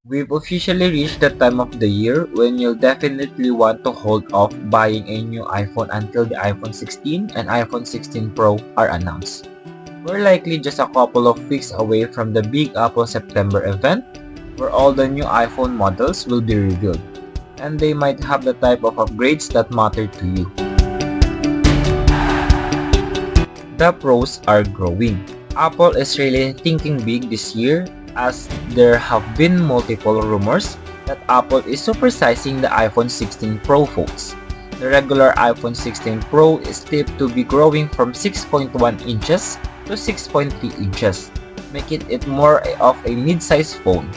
We've officially reached the time of the year when you'll definitely want to hold off buying a new iPhone until the iPhone 16 and iPhone 16 Pro are announced. We're likely just a couple of weeks away from the big Apple September event where all the new iPhone models will be revealed, and they might have the type of upgrades that matter to you. The pros are growing. Apple is really thinking big this year as there have been multiple rumors that Apple is supersizing the iPhone 16 Pro phones. The regular iPhone 16 Pro is tipped to be growing from 6.1 inches to 6.3 inches, making it more of a mid-size phone.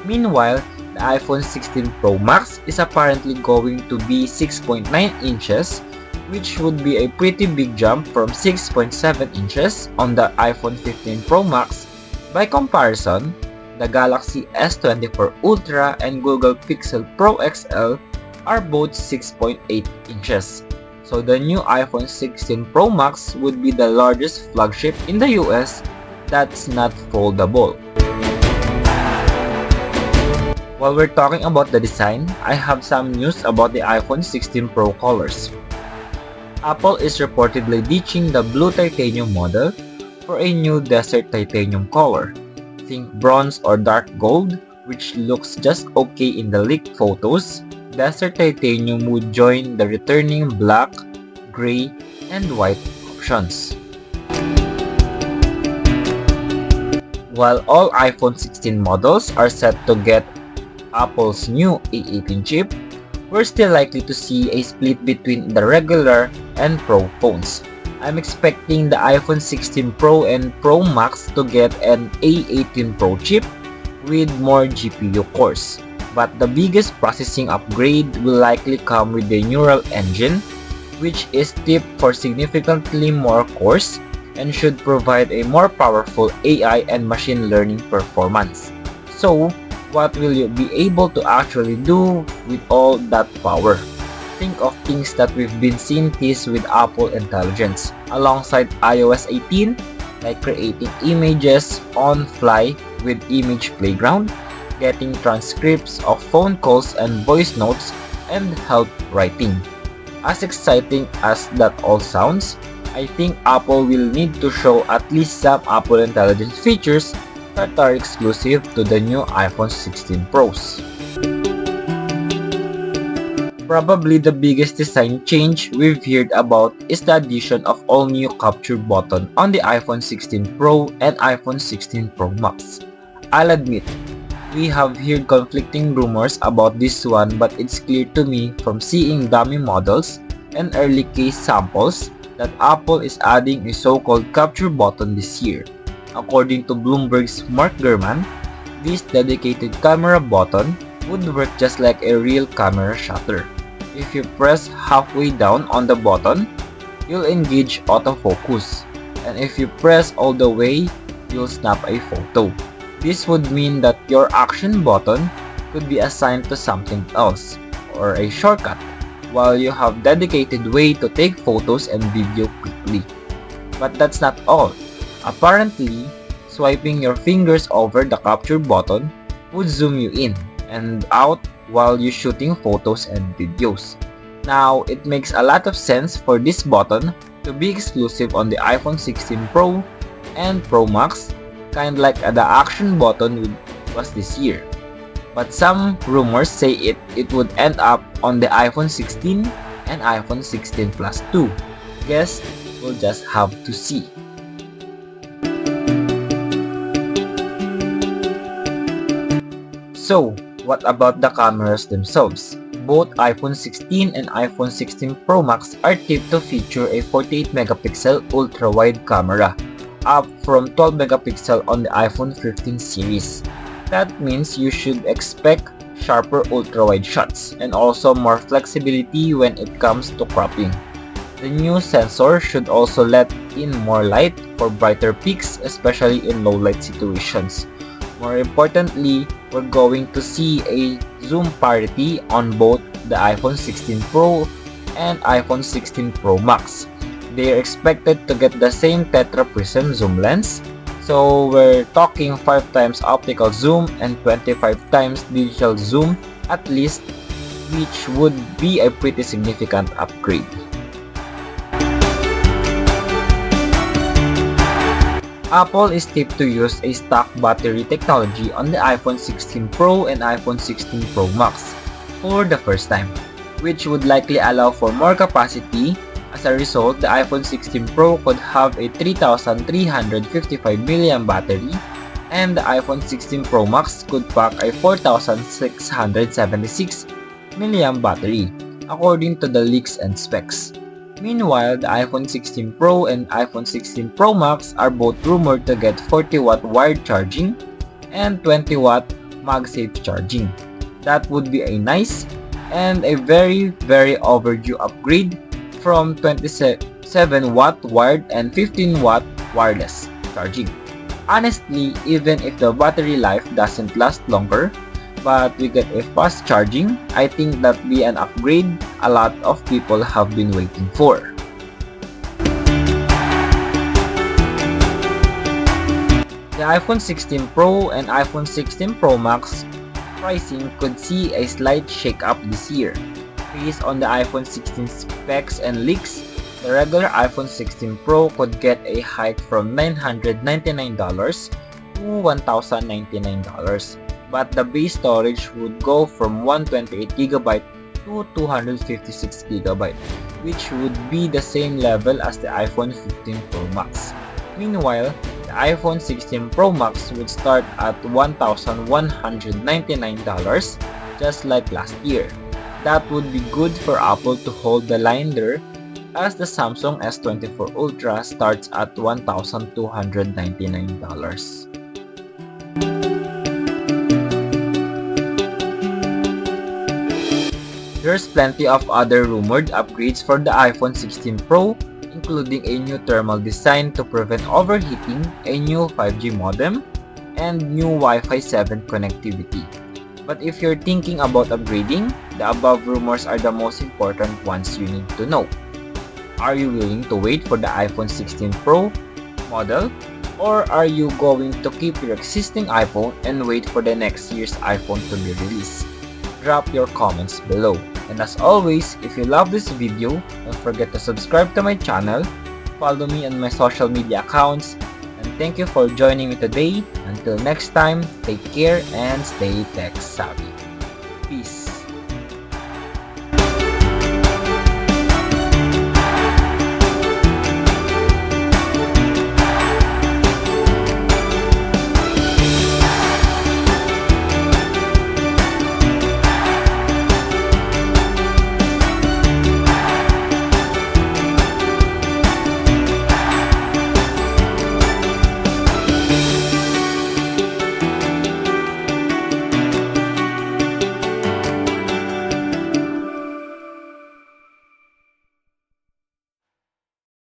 Meanwhile, the iPhone 16 Pro Max is apparently going to be 6.9 inches, which would be a pretty big jump from 6.7 inches on the iPhone 15 Pro Max. By comparison, the Galaxy S24 Ultra and Google Pixel Pro XL are both 6.8 inches. So the new iPhone 16 Pro Max would be the largest flagship in the US that's not foldable. While we're talking about the design, I have some news about the iPhone 16 Pro colors. Apple is reportedly ditching the blue titanium model for a new desert titanium color. Think bronze or dark gold, which looks just okay in the leaked photos. Desert titanium would join the returning black, gray, and white options. While all iPhone 16 models are set to get Apple's new A18 chip, we're still likely to see a split between the regular and Pro phones. I'm expecting the iPhone 16 Pro and Pro Max to get an A18 Pro chip with more GPU cores. But the biggest processing upgrade will likely come with the neural engine, which is tipped for significantly more cores and should provide a more powerful AI and machine learning performance. So, what will you be able to actually do with all that power? Think of things that we've been seeing teased with Apple Intelligence alongside iOS 18, like creating images on fly with Image Playground, getting transcripts of phone calls and voice notes, and help writing. As exciting as that all sounds, I think Apple will need to show at least some Apple Intelligence features that are exclusive to the new iPhone 16 Pros. Probably the biggest design change we've heard about is the addition of all-new capture button on the iPhone 16 Pro and iPhone 16 Pro Max. I'll admit, we have heard conflicting rumors about this one, but it's clear to me from seeing dummy models and early case samples that Apple is adding a so-called capture button this year. According to Bloomberg's Mark Gurman, this dedicated camera button would work just like a real camera shutter. If you press halfway down on the button, you'll engage autofocus, and if you press all the way, you'll snap a photo. This would mean that your action button could be assigned to something else, or a shortcut, while you have dedicated way to take photos and video quickly. But that's not all. Apparently, swiping your fingers over the capture button would zoom you in and out while you're shooting photos and videos. Now, it makes a lot of sense for this button to be exclusive on the iPhone 16 Pro and Pro Max, kind like the action button was this year. But some rumors say it would end up on the iPhone 16 and iPhone 16 Plus 2. Guess we'll just have to see. So, what about the cameras themselves? Both iPhone 16 and iPhone 16 Pro Max are tipped to feature a 48 megapixel ultra-wide camera, up from 12 megapixel on the iPhone 15 series. That means you should expect sharper ultra-wide shots and also more flexibility when it comes to cropping. The new sensor should also let in more light for brighter peaks, especially in low light situations. More importantly, we're going to see a zoom parity on both the iPhone 16 Pro and iPhone 16 Pro Max. They are expected to get the same tetra prism zoom lens, So we're talking 5 times optical zoom and 25 times digital zoom at least, which would be a pretty significant upgrade. Apple is tipped to use a stock battery technology on the iPhone 16 Pro and iPhone 16 Pro Max for the first time, which would likely allow for more capacity. As a result, the iPhone 16 Pro could have a 3,355 mAh battery, and the iPhone 16 Pro Max could pack a 4,676 mAh battery, according to the leaks and specs. Meanwhile, the iPhone 16 Pro and iPhone 16 Pro Max are both rumored to get 40-watt wired charging and 20-watt MagSafe charging. That would be a nice and a very overdue upgrade from 27-watt wired and 15-watt wireless charging. Honestly, even if the battery life doesn't last longer, but we get a fast charging, I think that'd be an upgrade a lot of people have been waiting for. The iPhone 16 Pro and iPhone 16 Pro Max pricing could see a slight shake-up this year. Based on the iPhone 16 specs and leaks, the regular iPhone 16 Pro could get a hike from $999 to $1,099. But the base storage would go from 128GB to 256GB, which would be the same level as the iPhone 15 Pro Max. Meanwhile, the iPhone 16 Pro Max would start at $1,199, just like last year. That would be good for Apple to hold the line there, as the Samsung S24 Ultra starts at $1,299. There's plenty of other rumored upgrades for the iPhone 16 Pro, including a new thermal design to prevent overheating, a new 5G modem, and new Wi-Fi 7 connectivity. But if you're thinking about upgrading, the above rumors are the most important ones you need to know. Are you willing to wait for the iPhone 16 Pro model, or are you going to keep your existing iPhone and wait for the next year's iPhone to be released? Drop your comments below. And as always, if you love this video, don't forget to subscribe to my channel, follow me on my social media accounts, and thank you for joining me today. Until next time, take care and stay tech savvy. Peace.